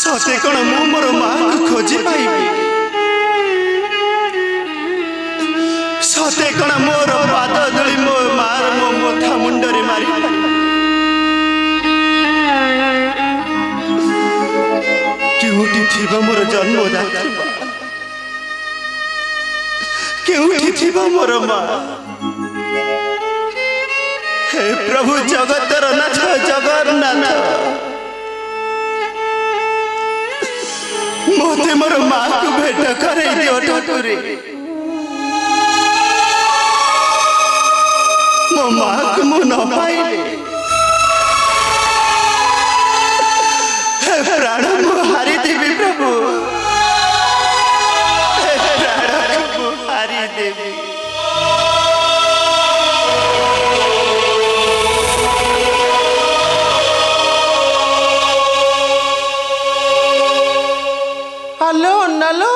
सते कण मु मोर माँ को खोजी पाइबी सते कण मोर पाद धूली मो मार मो मथा मुंडरे मारी केउठी थिबा मोर जन्मदात्री केउठी थिबा मोर माँ हे प्रभु जगतर नाथ जगन्नाथ मोते मोर माँ को भेट करे दियो ठाकुरे मो माँ को मु न पाइले हे प्राण मु हारी देवी प्रभु हे प्राण मु हारी देवी हेलो नलो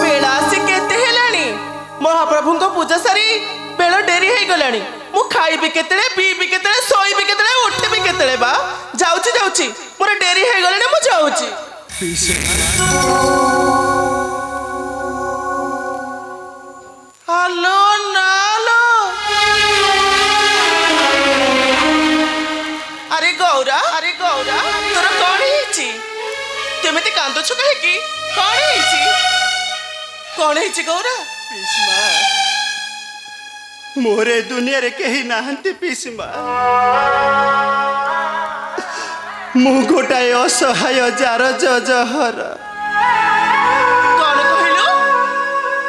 बेला से केते हेलानी महाप्रभु को पूजा सारी बेला डेरी हे गलानी मु खाइबी केतेले पीबी केतेले सोइबी केतेले उठबी केतेले बा जाउची जाउची मोर डेरी हे गलानी मु जाउची हेलो नलो अरे गौरा तोर कोन हिची केमिति कांदुछु कहिकी कोन हिची गौरा मोरे दुनिया रे कही नाहंती पीसमा मु गोटाए असहाय जार जहर कौन कहिलु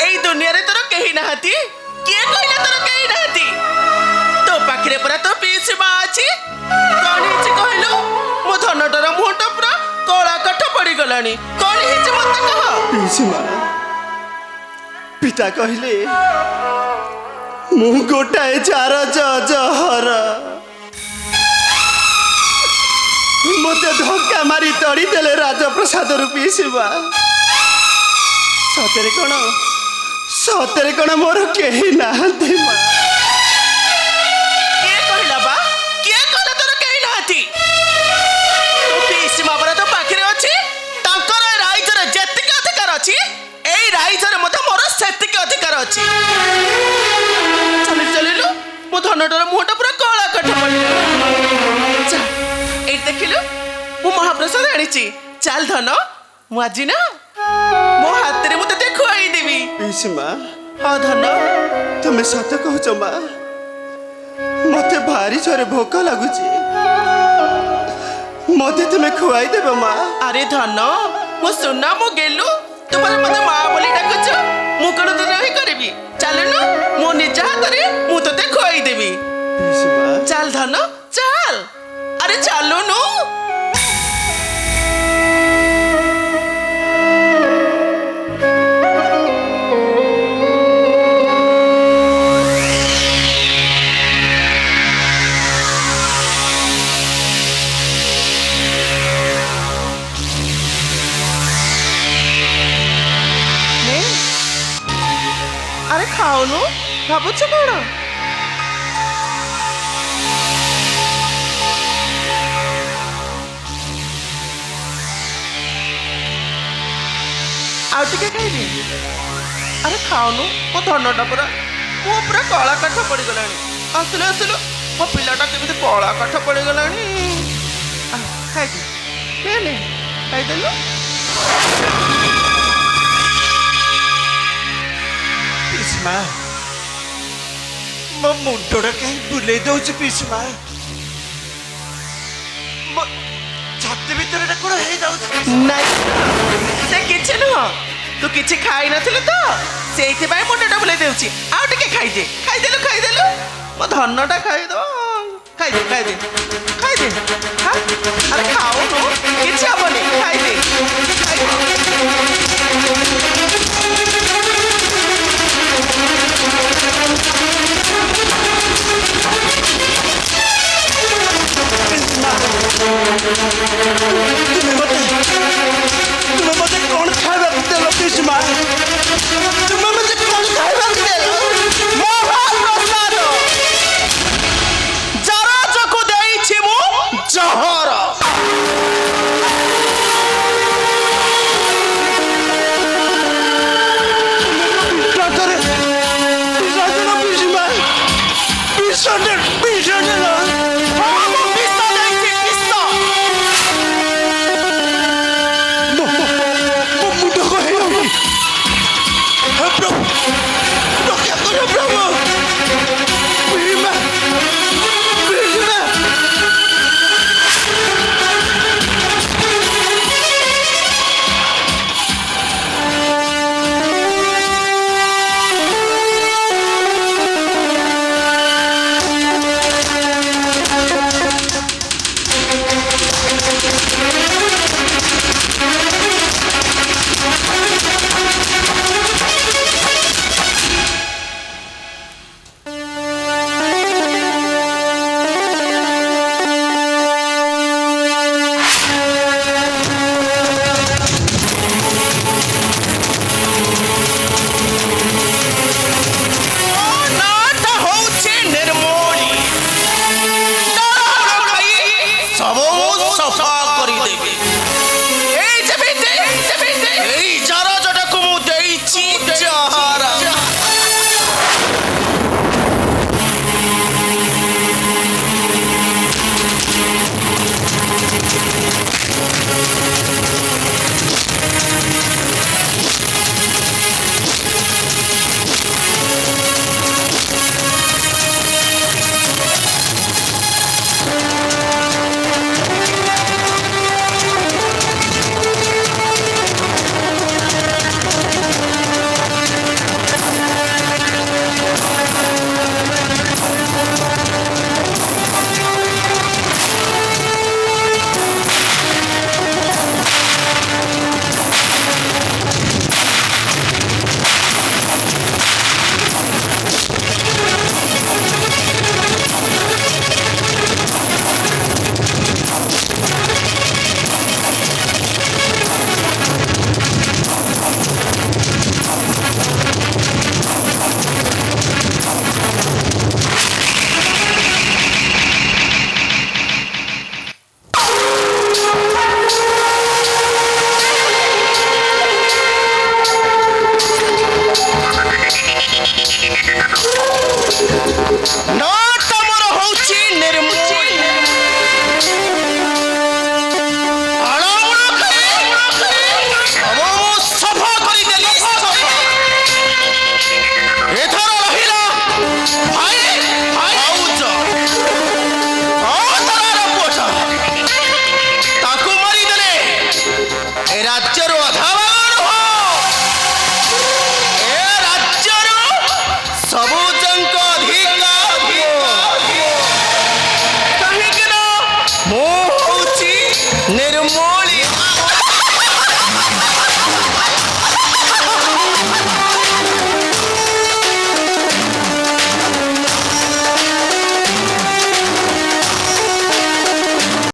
एई दुनिया रे तोर कही नाहंती किए कहिला तोर कही नाहंती तो पाखरे परा तो पीसमा अछि कौन हिची कहिलु मो धनडर मुहट पुरा कळा काठ पड़ी गलानी कौन हिची मत कह पीसमा पिता कहले मु गोटाए जार जहर मते धक्का मारी तड़ी देले राजप्रसाद रूपी शिवा सतरे कण मोर केही नाहंती मा के कहिला बा के कहला तोर केही नाहंती तो पीसमा परा तो पाखरे अछि तांकर राइजर जेतिक अधिकार अछि एई राइजर मते मोर सेतिक अधिकार अछि चलिलु मो धनडर मुहट पुरा कळा काठ पड़िला ए देखिलु मु महाप्रसाद आनिची चाल धन मु आजी ना मो हाथ रे मु तते खुआई देबी पीसमा हां धन तुमे सत कहछ मा मते भारी जोरे भोक लागुची मते तुमे खुआई देबो मा अरे धन मु सुना मु गेलु तुम्हारे मते मां बोली डाकुछ मु कोन तो रही करबी चलनु मो निज हाथ रे मु तते खुआई देबी पीसमा चल धन चल अरे चलो नु अरे खाओ नु भाबुछ कोन आउ टिके खाइबी अरे खाओनु मो धनटा पूरा मो पूरा कला काठ पड़ी गलानी आसिलु मो पिलाटा केमिति कला काठ पड़ी गलानी खाइबी ले खाइदेलु पीसमा मो मुंडोड़ा कहीं बुले दउछ पीसमा मो छाती भीतर एटा कोन हे जाउछ नहीं से किछि नुह तू किछि खाई नथिलु तो सेइथि बाय मुंडटा बुले देउछि आउ टिके खाइदेलु मो धनटा खाइदे हां अरे खाओ नु किछि हबनी खाइदे तुम्हें मते कौन खाइबा देलो पीसमा तुम्हें मते कौन खाइबा देलो महाप्रसाद जरा जको देइछि मु जहर ସଫା କରିଦେବି। এই যেମିତି ଏଇ